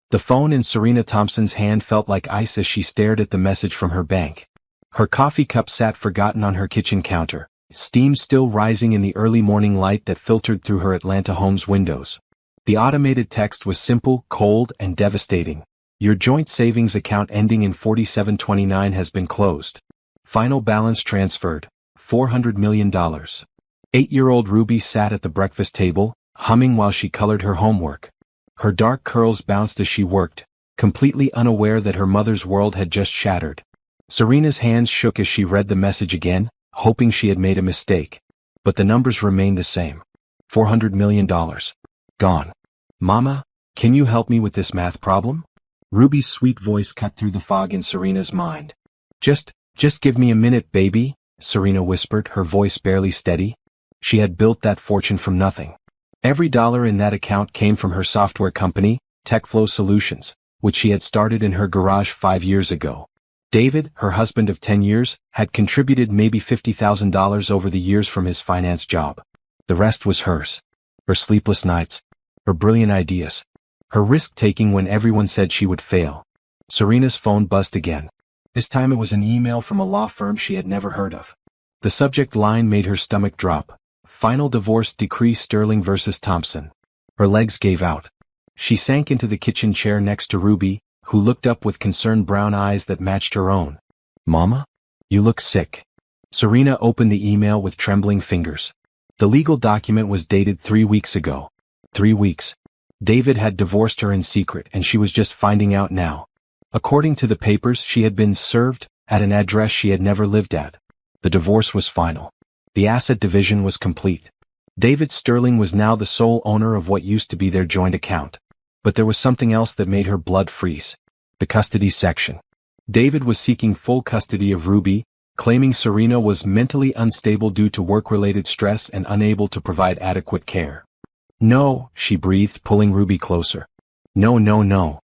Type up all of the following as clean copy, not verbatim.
The phone in Serena Thompson's hand felt like ice as she stared at the message from her bank. Her coffee cup sat forgotten on her kitchen counter, steam still rising in the early morning light that filtered through her Atlanta home's windows. The automated text was simple, cold, and devastating. Your joint savings account ending in 4729 has been closed. Final balance transferred, $400 million. 8-year-old Ruby sat at the breakfast table, humming while she colored her homework. Her dark curls bounced as she worked, completely unaware that her mother's world had just shattered. Serena's hands shook as she read the message again, hoping she had made a mistake. But the numbers remained the same. $400 million. Gone. Mama, can you help me with this math problem? Ruby's sweet voice cut through the fog in Serena's mind. Just give me a minute, baby, Serena whispered, her voice barely steady. She had built that fortune from nothing. Every dollar in that account came from her software company, TechFlow Solutions, which she had started in her garage 5 years ago. David, her husband of 10 years, had contributed maybe $50,000 over the years from his finance job. The rest was hers. Her sleepless nights, her brilliant ideas, her risk-taking when everyone said she would fail. Serena's phone buzzed again. This time it was an email from a law firm she had never heard of. The subject line made her stomach drop. Final divorce decree Sterling versus Thompson. Her legs gave out. She sank into the kitchen chair next to Ruby, who looked up with concerned brown eyes that matched her own. Mama? You look sick. Serena opened the email with trembling fingers. The legal document was dated 3 weeks ago. 3 weeks. David had divorced her in secret and she was just finding out now. According to the papers, she had been served at an address she had never lived at. The divorce was final. The asset division was complete. David Sterling was now the sole owner of what used to be their joint account. But there was something else that made her blood freeze. The custody section. David was seeking full custody of Ruby, claiming Serena was mentally unstable due to work-related stress and unable to provide adequate care. No, she breathed, pulling Ruby closer. No, no, no.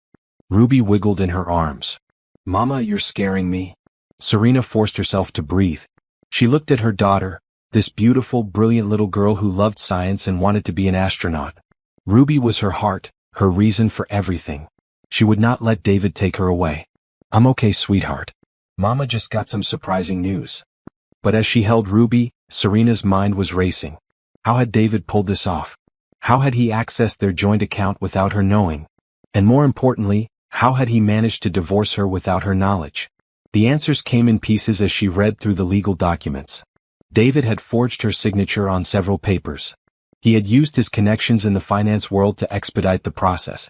Ruby wiggled in her arms. Mama, you're scaring me. Serena forced herself to breathe. She looked at her daughter, this beautiful, brilliant little girl who loved science and wanted to be an astronaut. Ruby was her heart, her reason for everything. She would not let David take her away. I'm okay, sweetheart. Mama just got some surprising news. But as she held Ruby, Serena's mind was racing. How had David pulled this off? How had he accessed their joint account without her knowing? And more importantly, how had he managed to divorce her without her knowledge? The answers came in pieces as she read through the legal documents. David had forged her signature on several papers. He had used his connections in the finance world to expedite the process.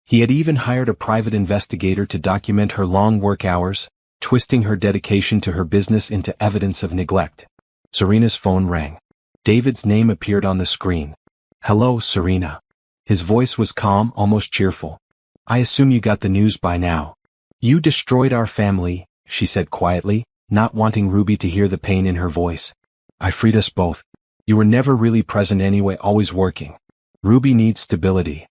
He had even hired a private investigator to document her long work hours, twisting her dedication to her business into evidence of neglect. Serena's phone rang. David's name appeared on the screen. Hello, Serena. His voice was calm, almost cheerful. I assume you got the news by now. You destroyed our family, she said quietly, not wanting Ruby to hear the pain in her voice. I freed us both. You were never really present anyway, always working. Ruby needs stability.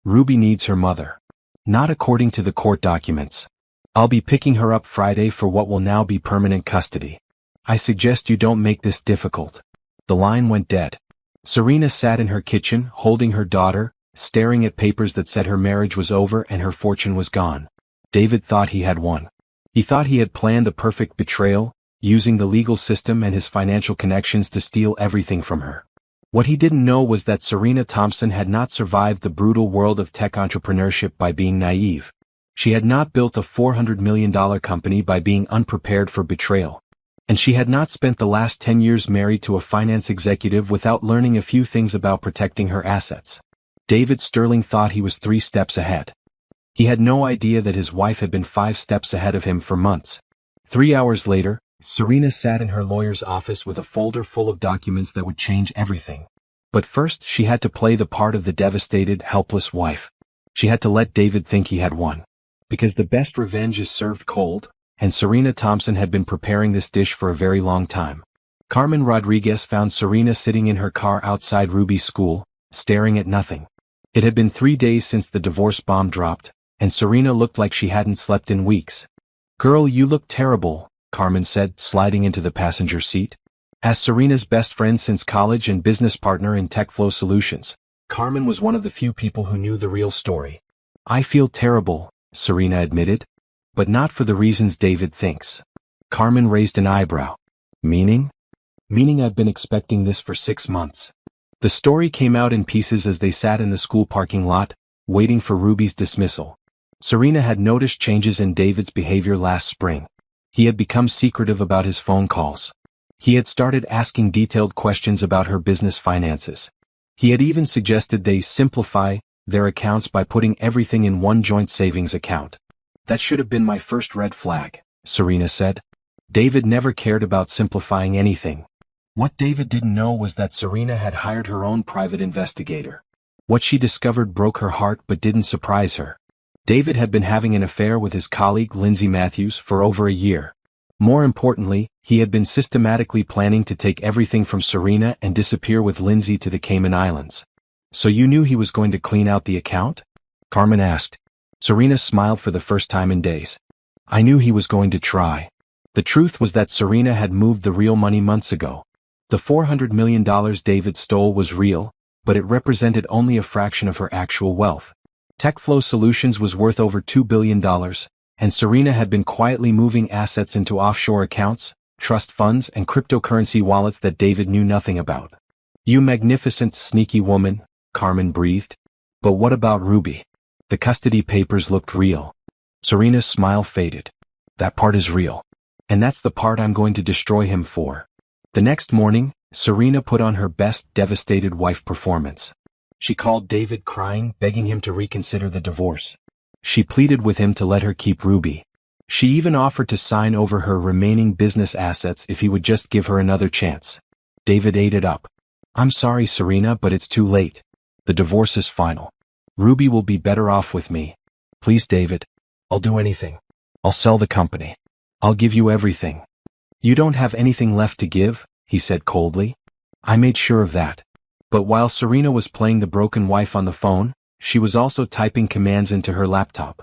Ruby needs her mother. Not according to the court documents. I'll be picking her up Friday for what will now be permanent custody. I suggest you don't make this difficult. The line went dead. Serena sat in her kitchen, holding her daughter, staring at papers that said her marriage was over and her fortune was gone. David thought he had won. He thought he had planned the perfect betrayal, using the legal system and his financial connections to steal everything from her. What he didn't know was that Serena Thompson had not survived the brutal world of tech entrepreneurship by being naive. She had not built a $400 million company by being unprepared for betrayal. And she had not spent the last 10 years married to a finance executive without learning a few things about protecting her assets. David Sterling thought he was 3 steps ahead. He had no idea that his wife had been 5 steps ahead of him for months. 3 hours later, Serena sat in her lawyer's office with a folder full of documents that would change everything. But first, she had to play the part of the devastated, helpless wife. She had to let David think he had won. Because the best revenge is served cold, and Serena Thompson had been preparing this dish for a very long time. Carmen Rodriguez found Serena sitting in her car outside Ruby's school, staring at nothing. It had been 3 days since the divorce bomb dropped, and Serena looked like she hadn't slept in weeks. Girl, you look terrible, Carmen said, sliding into the passenger seat. As Serena's best friend since college and business partner in TechFlow Solutions, Carmen was one of the few people who knew the real story. I feel terrible, Serena admitted. But not for the reasons David thinks. Carmen raised an eyebrow. Meaning? Meaning I've been expecting this for 6 months. The story came out in pieces as they sat in the school parking lot, waiting for Ruby's dismissal. Serena had noticed changes in David's behavior last spring. He had become secretive about his phone calls. He had started asking detailed questions about her business finances. He had even suggested they simplify their accounts by putting everything in one joint savings account. That should have been my first red flag, Serena said. David never cared about simplifying anything. What David didn't know was that Serena had hired her own private investigator. What she discovered broke her heart but didn't surprise her. David had been having an affair with his colleague Lindsay Matthews for over a year. More importantly, he had been systematically planning to take everything from Serena and disappear with Lindsay to the Cayman Islands. So you knew he was going to clean out the account? Carmen asked. Serena smiled for the first time in days. I knew he was going to try. The truth was that Serena had moved the real money months ago. The $400 million David stole was real, but it represented only a fraction of her actual wealth. TechFlow Solutions was worth over $2 billion, and Serena had been quietly moving assets into offshore accounts, trust funds and cryptocurrency wallets that David knew nothing about. You magnificent, sneaky woman, Carmen breathed. But what about Ruby? The custody papers looked real. Serena's smile faded. That part is real. And that's the part I'm going to destroy him for. The next morning, Serena put on her best devastated wife performance. She called David crying, begging him to reconsider the divorce. She pleaded with him to let her keep Ruby. She even offered to sign over her remaining business assets if he would just give her another chance. David ate it up. I'm sorry, Serena, but it's too late. The divorce is final. Ruby will be better off with me. Please, David. I'll do anything. I'll sell the company. I'll give you everything. You don't have anything left to give, he said coldly. I made sure of that. But while Serena was playing the broken wife on the phone, she was also typing commands into her laptop.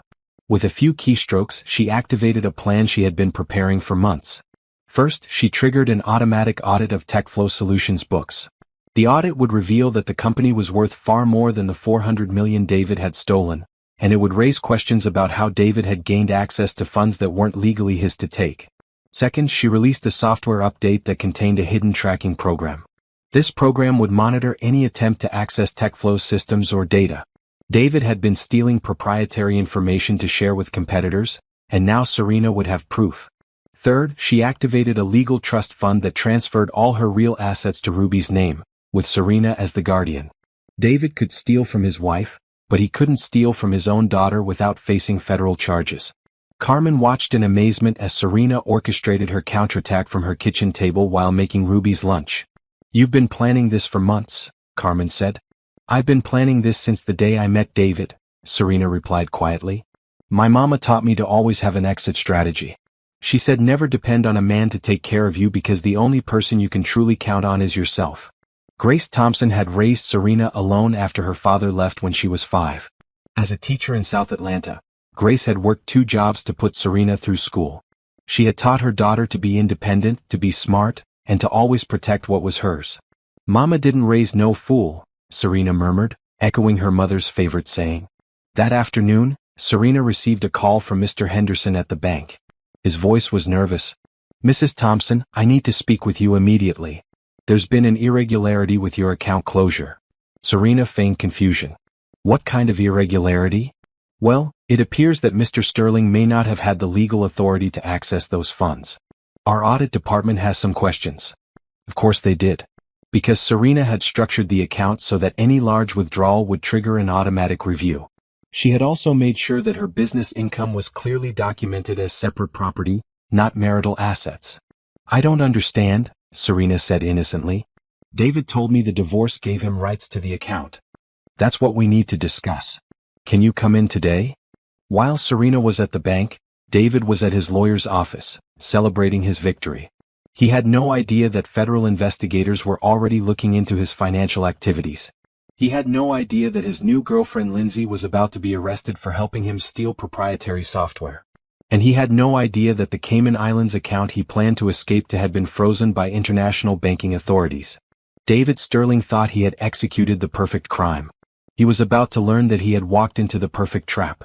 With a few keystrokes, she activated a plan she had been preparing for months. First, she triggered an automatic audit of TechFlow Solutions books. The audit would reveal that the company was worth far more than the $400 million David had stolen, and it would raise questions about how David had gained access to funds that weren't legally his to take. Second, she released a software update that contained a hidden tracking program. This program would monitor any attempt to access TechFlow's systems or data. David had been stealing proprietary information to share with competitors, and now Serena would have proof. Third, she activated a legal trust fund that transferred all her real assets to Ruby's name, with Serena as the guardian. David could steal from his wife, but he couldn't steal from his own daughter without facing federal charges. Carmen watched in amazement as Serena orchestrated her counterattack from her kitchen table while making Ruby's lunch. You've been planning this for months, Carmen said. I've been planning this since the day I met David, Serena replied quietly. My mama taught me to always have an exit strategy. She said never depend on a man to take care of you because the only person you can truly count on is yourself. Grace Thompson had raised Serena alone after her father left when she was 5. As a teacher in South Atlanta, Grace had worked 2 jobs to put Serena through school. She had taught her daughter to be independent, to be smart, and to always protect what was hers. Mama didn't raise no fool, Serena murmured, echoing her mother's favorite saying. That afternoon, Serena received a call from Mr. Henderson at the bank. His voice was nervous. Mrs. Thompson, I need to speak with you immediately. There's been an irregularity with your account closure. Serena feigned confusion. What kind of irregularity? Well, it appears that Mr. Sterling may not have had the legal authority to access those funds. Our audit department has some questions. Of course they did. Because Serena had structured the account so that any large withdrawal would trigger an automatic review. She had also made sure that her business income was clearly documented as separate property, not marital assets. I don't understand, Serena said innocently. David told me the divorce gave him rights to the account. That's what we need to discuss. Can you come in today? While Serena was at the bank, David was at his lawyer's office, celebrating his victory. He had no idea that federal investigators were already looking into his financial activities. He had no idea that his new girlfriend Lindsay was about to be arrested for helping him steal proprietary software. And he had no idea that the Cayman Islands account he planned to escape to had been frozen by international banking authorities. David Sterling thought he had executed the perfect crime. He was about to learn that he had walked into the perfect trap.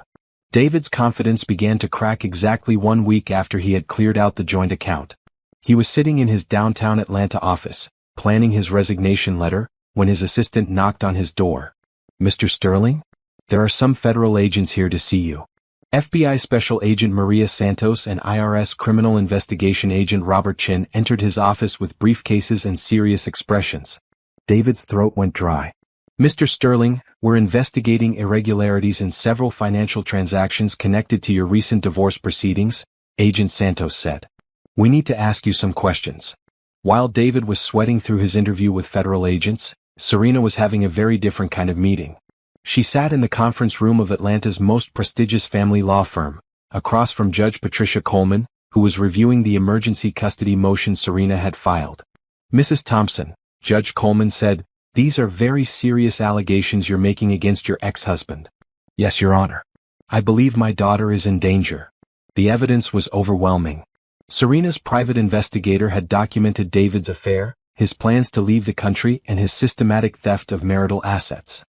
David's confidence began to crack exactly 1 week after he had cleared out the joint account. He was sitting in his downtown Atlanta office, planning his resignation letter, when his assistant knocked on his door. "Mr. Sterling? There are some federal agents here to see you." FBI Special Agent Maria Santos and IRS Criminal Investigation Agent Robert Chin entered his office with briefcases and serious expressions. David's throat went dry. "Mr. Sterling, we're investigating irregularities in several financial transactions connected to your recent divorce proceedings," Agent Santos said. "We need to ask you some questions." While David was sweating through his interview with federal agents, Serena was having a very different kind of meeting. She sat in the conference room of Atlanta's most prestigious family law firm, across from Judge Patricia Coleman, who was reviewing the emergency custody motion Serena had filed. "Mrs. Thompson," Judge Coleman said, "these are very serious allegations you're making against your ex-husband." "Yes, Your Honor. I believe my daughter is in danger." The evidence was overwhelming. Serena's private investigator had documented David's affair, his plans to leave the country, and his systematic theft of marital assets.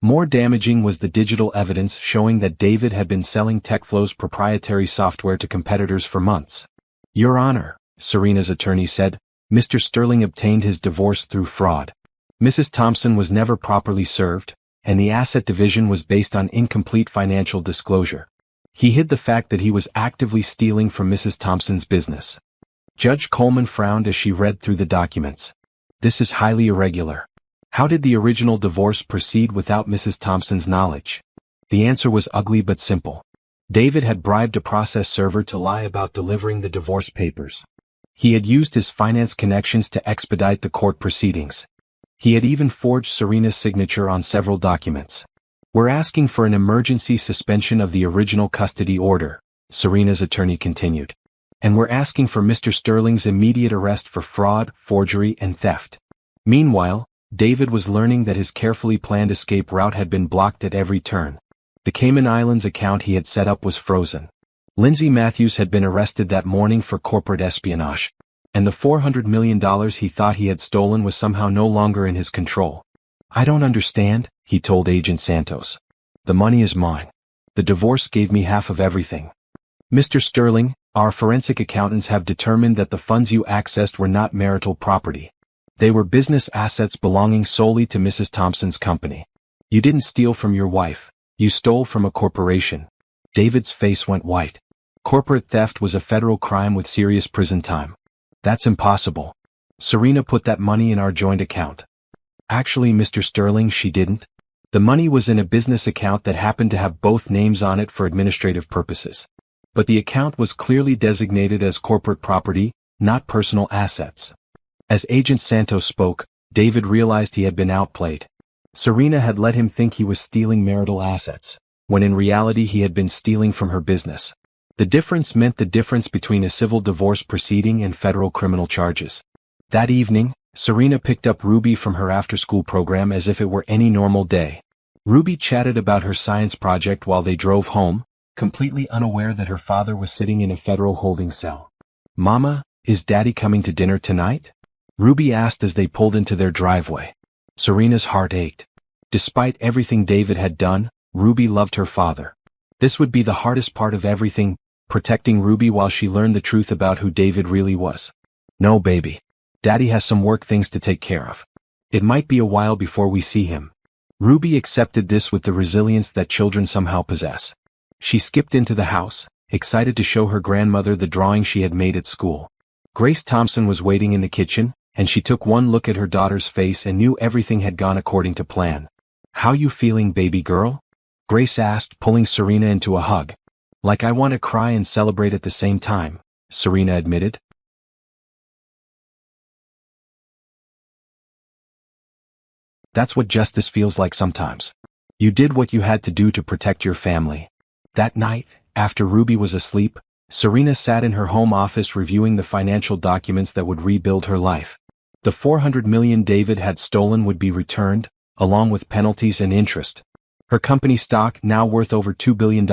More damaging was the digital evidence showing that David had been selling TechFlow's proprietary software to competitors for months. "Your Honor," Serena's attorney said, "Mr. Sterling obtained his divorce through fraud. Mrs. Thompson was never properly served, and the asset division was based on incomplete financial disclosure. He hid the fact that he was actively stealing from Mrs. Thompson's business." Judge Coleman frowned as she read through the documents. "This is highly irregular. How did the original divorce proceed without Mrs. Thompson's knowledge?" The answer was ugly but simple. David had bribed a process server to lie about delivering the divorce papers. He had used his finance connections to expedite the court proceedings. He had even forged Serena's signature on several documents. "We're asking for an emergency suspension of the original custody order," Serena's attorney continued. "And we're asking for Mr. Sterling's immediate arrest for fraud, forgery, and theft." Meanwhile, David was learning that his carefully planned escape route had been blocked at every turn. The Cayman Islands account he had set up was frozen. Lindsay Matthews had been arrested that morning for corporate espionage, and the $400 million he thought he had stolen was somehow no longer in his control. "I don't understand," he told Agent Santos. "The money is mine. The divorce gave me half of everything. Mr. Sterling, our forensic accountants have determined that the funds you accessed were not marital property. They were business assets belonging solely to Mrs. Thompson's company. You didn't steal from your wife, you stole from a corporation." David's face went white. Corporate theft was a federal crime with serious prison time. "That's impossible. Serena put that money in our joint account." "Actually, Mr. Sterling, she didn't. The money was in a business account that happened to have both names on it for administrative purposes. But the account was clearly designated as corporate property, not personal assets." As Agent Santos spoke, David realized he had been outplayed. Serena had let him think he was stealing marital assets, when in reality he had been stealing from her business. The difference meant the difference between a civil divorce proceeding and federal criminal charges. That evening, Serena picked up Ruby from her after-school program as if it were any normal day. Ruby chatted about her science project while they drove home, completely unaware that her father was sitting in a federal holding cell. "Mama, is Daddy coming to dinner tonight?" Ruby asked as they pulled into their driveway. Serena's heart ached. Despite everything David had done, Ruby loved her father. This would be the hardest part of everything, protecting Ruby while she learned the truth about who David really was. "No, baby. Daddy has some work things to take care of. It might be a while before we see him." Ruby accepted this with the resilience that children somehow possess. She skipped into the house, excited to show her grandmother the drawing she had made at school. Grace Thompson was waiting in the kitchen, and she took one look at her daughter's face and knew everything had gone according to plan. "How you feeling, baby girl?" Grace asked, pulling Serena into a hug. "Like I want to cry and celebrate at the same time," Serena admitted. "That's what justice feels like sometimes. You did what you had to do to protect your family." That night, after Ruby was asleep, Serena sat in her home office reviewing the financial documents that would rebuild her life. The $400 million David had stolen would be returned, along with penalties and interest. Her company stock, now worth over $2 billion,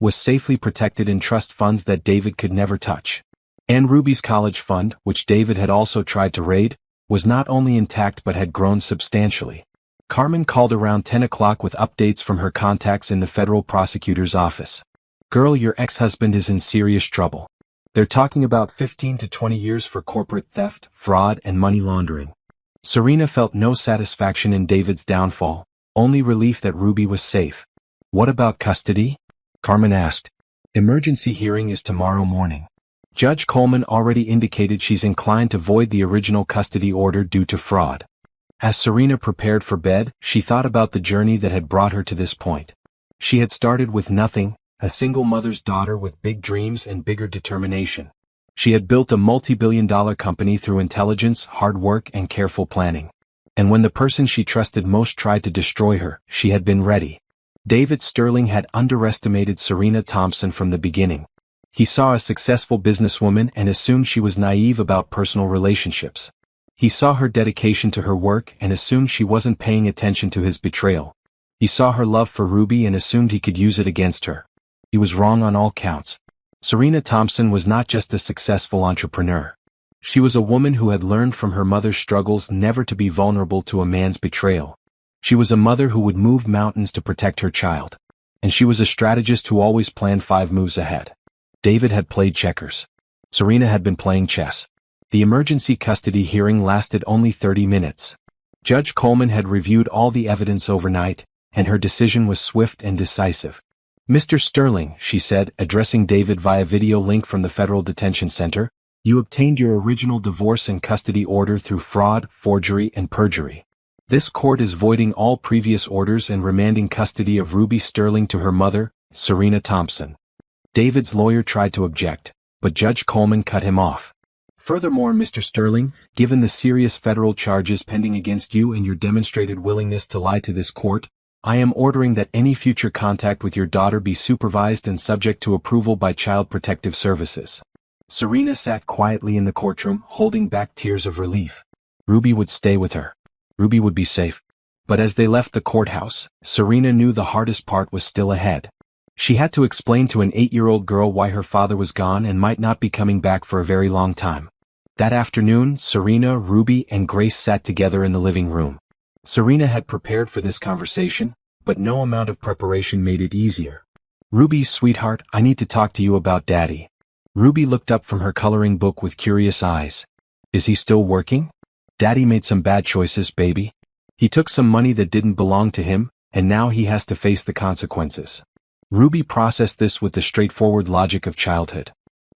was safely protected in trust funds that David could never touch. And Ruby's college fund, which David had also tried to raid, was not only intact but had grown substantially. Carmen called around 10 o'clock with updates from her contacts in the federal prosecutor's office. Girl, your ex-husband is in serious trouble. They're talking about 15 to 20 years for corporate theft, fraud, and money laundering. Serena felt no satisfaction in David's downfall, only relief that Ruby was safe. What about custody? Carmen asked. Emergency hearing is tomorrow morning. Judge Coleman already indicated she's inclined to void the original custody order due to fraud. As Serena prepared for bed, she thought about the journey that had brought her to this point. She had started with nothing, a single mother's daughter with big dreams and bigger determination. She had built a multi-billion-dollar company through intelligence, hard work, and careful planning. And when the person she trusted most tried to destroy her, she had been ready. David Sterling had underestimated Serena Thompson from the beginning. He saw a successful businesswoman and assumed she was naive about personal relationships. He saw her dedication to her work and assumed she wasn't paying attention to his betrayal. He saw her love for Ruby and assumed he could use it against her. He was wrong on all counts. Serena Thompson was not just a successful entrepreneur. She was a woman who had learned from her mother's struggles never to be vulnerable to a man's betrayal. She was a mother who would move mountains to protect her child. And she was a strategist who always planned 5 moves ahead. David had played checkers. Serena had been playing chess. The emergency custody hearing lasted only 30 minutes. Judge Coleman had reviewed all the evidence overnight, and her decision was swift and decisive. Mr. Sterling, she said, addressing David via video link from the Federal Detention Center, you obtained your original divorce and custody order through fraud, forgery, and perjury. This court is voiding all previous orders and remanding custody of Ruby Sterling to her mother, Serena Thompson. David's lawyer tried to object, but Judge Coleman cut him off. Furthermore, Mr. Sterling, given the serious federal charges pending against you and your demonstrated willingness to lie to this court, I am ordering that any future contact with your daughter be supervised and subject to approval by Child Protective Services. Serena sat quietly in the courtroom, holding back tears of relief. Ruby would stay with her. Ruby would be safe. But as they left the courthouse, Serena knew the hardest part was still ahead. She had to explain to an 8-year-old girl why her father was gone and might not be coming back for a very long time. That afternoon, Serena, Ruby, and Grace sat together in the living room. Serena had prepared for this conversation, but no amount of preparation made it easier. Ruby, sweetheart, I need to talk to you about Daddy. Ruby looked up from her coloring book with curious eyes. Is he still working? Daddy made some bad choices, baby. He took some money that didn't belong to him, and now he has to face the consequences. Ruby processed this with the straightforward logic of childhood.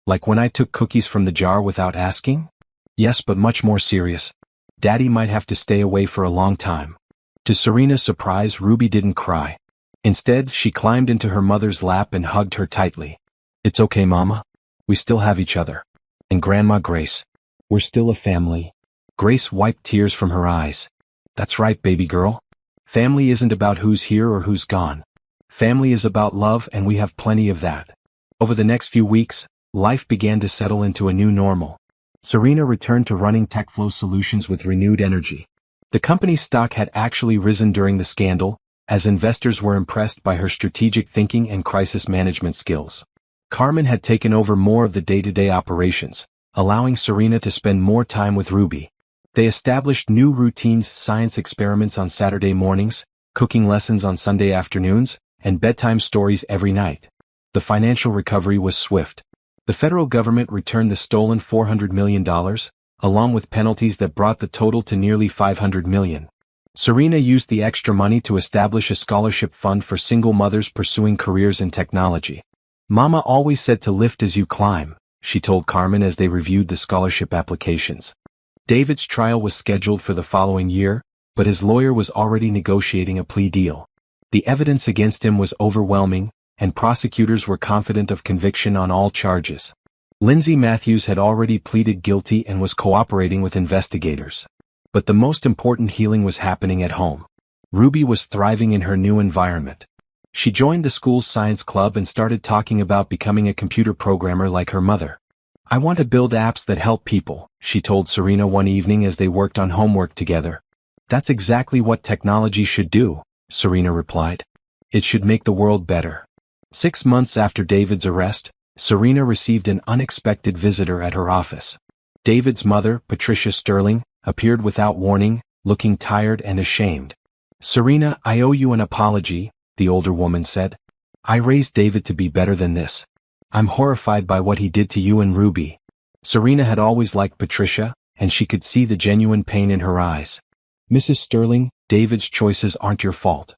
Like when I took cookies from the jar without asking? Yes, but much more serious. Daddy might have to stay away for a long time. To Serena's surprise, Ruby didn't cry. Instead, she climbed into her mother's lap and hugged her tightly. It's okay, Mama. We still have each other. And Grandma Grace. We're still a family. Grace wiped tears from her eyes. That's right, baby girl. Family isn't about who's here or who's gone. Family is about love, and we have plenty of that. Over the next few weeks, life began to settle into a new normal. Serena returned to running TechFlow Solutions with renewed energy. The company's stock had actually risen during the scandal, as investors were impressed by her strategic thinking and crisis management skills. Carmen had taken over more of the day-to-day operations, allowing Serena to spend more time with Ruby. They established new routines: science experiments on Saturday mornings, cooking lessons on Sunday afternoons, and bedtime stories every night. The financial recovery was swift. The federal government returned the stolen $400 million, along with penalties that brought the total to nearly $500 million. Serena used the extra money to establish a scholarship fund for single mothers pursuing careers in technology. Mama always said to lift as you climb, she told Carmen as they reviewed the scholarship applications. David's trial was scheduled for the following year, but his lawyer was already negotiating a plea deal. The evidence against him was overwhelming, and prosecutors were confident of conviction on all charges. Lindsay Matthews had already pleaded guilty and was cooperating with investigators. But the most important healing was happening at home. Ruby was thriving in her new environment. She joined the school's science club and started talking about becoming a computer programmer like her mother. I want to build apps that help people, she told Serena one evening as they worked on homework together. That's exactly what technology should do, Serena replied. It should make the world better. 6 months after David's arrest, Serena received an unexpected visitor at her office. David's mother, Patricia Sterling, appeared without warning, looking tired and ashamed. "Serena, I owe you an apology," the older woman said. "I raised David to be better than this. I'm horrified by what he did to you and Ruby." Serena had always liked Patricia, and she could see the genuine pain in her eyes. "Mrs. Sterling, David's choices aren't your fault.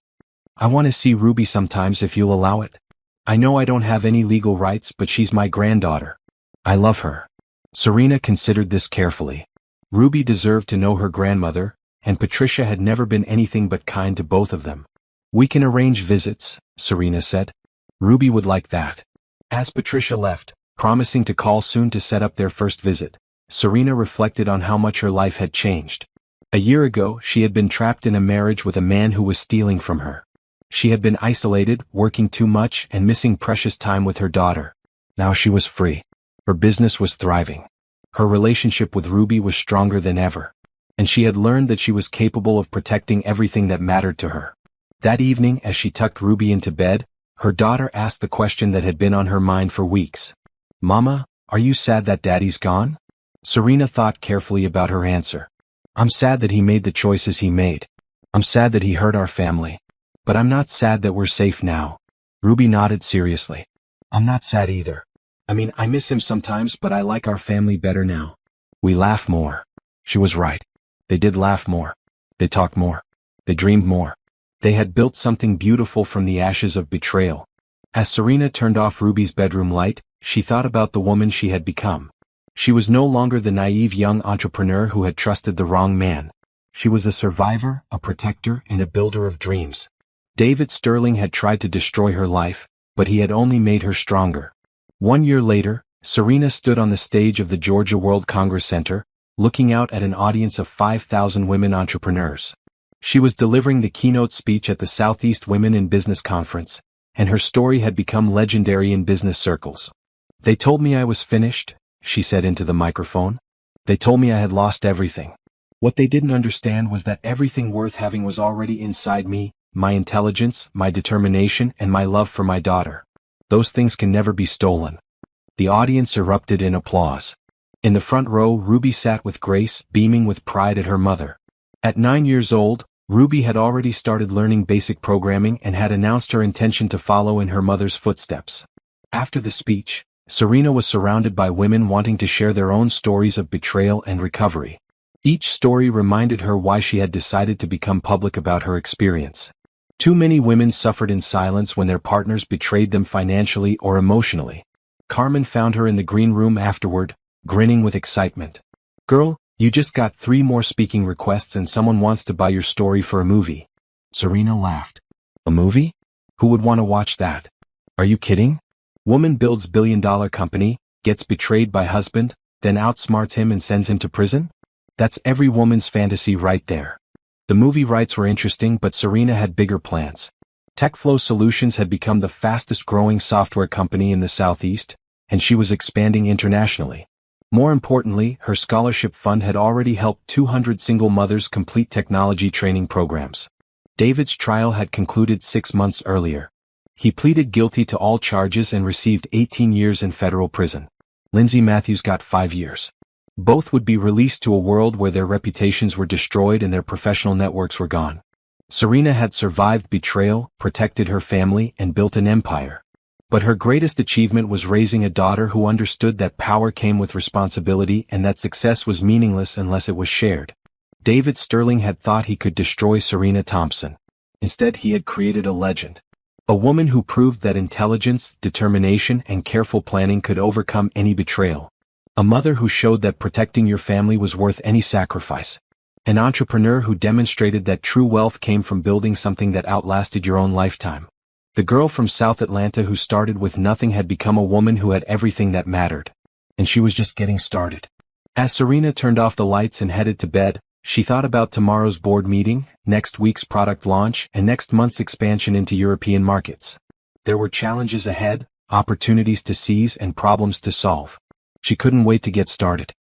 I want to see Ruby sometimes if you'll allow it. I know I don't have any legal rights, but she's my granddaughter. I love her." Serena considered this carefully. Ruby deserved to know her grandmother, and Patricia had never been anything but kind to both of them. "We can arrange visits," Serena said. "Ruby would like that." As Patricia left, promising to call soon to set up their first visit, Serena reflected on how much her life had changed. A year ago, she had been trapped in a marriage with a man who was stealing from her. She had been isolated, working too much, and missing precious time with her daughter. Now she was free. Her business was thriving. Her relationship with Ruby was stronger than ever. And she had learned that she was capable of protecting everything that mattered to her. That evening, as she tucked Ruby into bed, her daughter asked the question that had been on her mind for weeks. "Mama, are you sad that Daddy's gone?" Serena thought carefully about her answer. "I'm sad that he made the choices he made. I'm sad that he hurt our family. But I'm not sad that we're safe now." Ruby nodded seriously. "I'm not sad either. I mean, I miss him sometimes, but I like our family better now. We laugh more." She was right. They did laugh more. They talked more. They dreamed more. They had built something beautiful from the ashes of betrayal. As Serena turned off Ruby's bedroom light, she thought about the woman she had become. She was no longer the naive young entrepreneur who had trusted the wrong man. She was a survivor, a protector, and a builder of dreams. David Sterling had tried to destroy her life, but he had only made her stronger. 1 year later, Serena stood on the stage of the Georgia World Congress Center, looking out at an audience of 5,000 women entrepreneurs. She was delivering the keynote speech at the Southeast Women in Business Conference, and her story had become legendary in business circles. "They told me I was finished," she said into the microphone. "They told me I had lost everything. What they didn't understand was that everything worth having was already inside me, my intelligence, my determination, and my love for my daughter. Those things can never be stolen." The audience erupted in applause. In the front row, Ruby sat with grace, beaming with pride at her mother. At 9 years old, Ruby had already started learning basic programming and had announced her intention to follow in her mother's footsteps. After the speech, Serena was surrounded by women wanting to share their own stories of betrayal and recovery. Each story reminded her why she had decided to become public about her experience. Too many women suffered in silence when their partners betrayed them financially or emotionally. Carmen found her in the green room afterward, grinning with excitement. "Girl, you just got 3 more speaking requests and someone wants to buy your story for a movie." Serena laughed. "A movie? Who would want to watch that? Are you kidding? Woman builds billion-dollar company, gets betrayed by husband, then outsmarts him and sends him to prison? That's every woman's fantasy right there." The movie rights were interesting, but Serena had bigger plans. TechFlow Solutions had become the fastest-growing software company in the Southeast, and she was expanding internationally. More importantly, her scholarship fund had already helped 200 single mothers complete technology training programs. David's trial had concluded 6 months earlier. He pleaded guilty to all charges and received 18 years in federal prison. Lindsay Matthews got 5 years. Both would be released to a world where their reputations were destroyed and their professional networks were gone. Serena had survived betrayal, protected her family, and built an empire. But her greatest achievement was raising a daughter who understood that power came with responsibility and that success was meaningless unless it was shared. David Sterling had thought he could destroy Serena Thompson. Instead, he had created a legend. A woman who proved that intelligence, determination, and careful planning could overcome any betrayal. A mother who showed that protecting your family was worth any sacrifice. An entrepreneur who demonstrated that true wealth came from building something that outlasted your own lifetime. The girl from South Atlanta who started with nothing had become a woman who had everything that mattered. And she was just getting started. As Serena turned off the lights and headed to bed, she thought about tomorrow's board meeting, next week's product launch, and next month's expansion into European markets. There were challenges ahead, opportunities to seize, and problems to solve. She couldn't wait to get started.